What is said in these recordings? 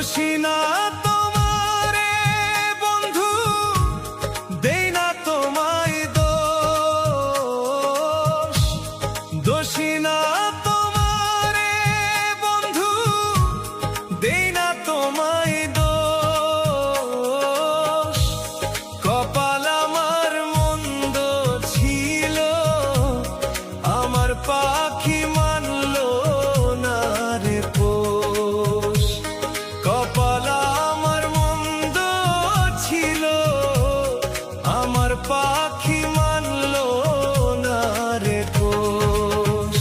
দোষী না তোমারে বন্ধু, দেই না তোমায় দোষ। দোষী না তোমারে বন্ধু, দেই না তোমায় দোষ। কপাল আমার মন্দ ছিল, আমার পাখি মানল না রে পোষ। কপাল আমার মন্দ ছিল, আমার পাখি মানল না রে পোষ।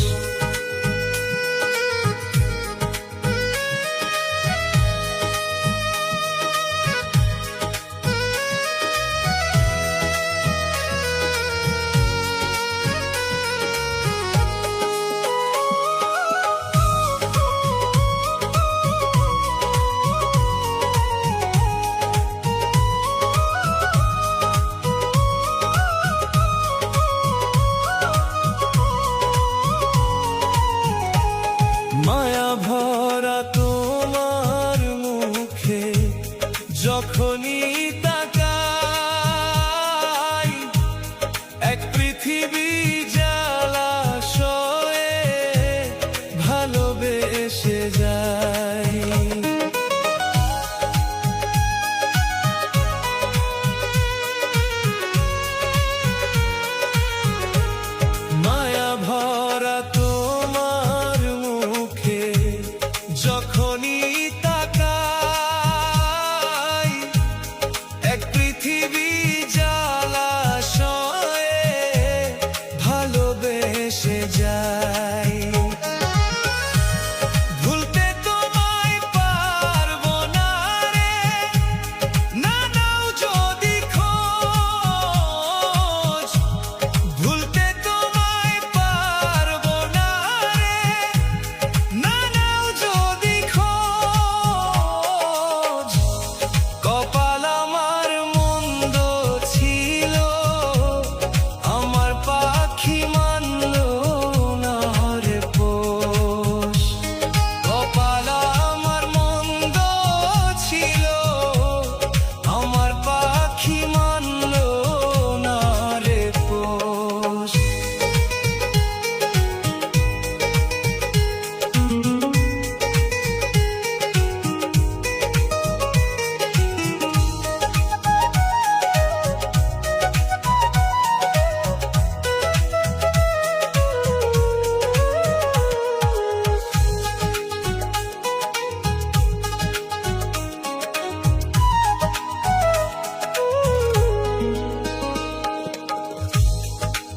মায়া ভরা তোমার মুখে যখনই তাকাই, এক পৃথিবী জলাশয়ে ভালোবেসে যাই। মায়া ভরা তোমার মুখে যখনই তাকাই, এক পৃথিবী জলাশয়ে ভালোবেসে যাই। ভুলতে তোমায় পারবো না রে, না নাও যদি খোঁজ। ভুলতে তোমায় পারবো না রে, না নাও যদি খোঁজ। কপাল আমার মন্দ ছিল, আমার পাখি মানল না রে পোষ। কপাল আমার মন্দ ছিল, আমার পাখি মানল না রে পোষ।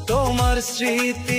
তোমার স্মৃতি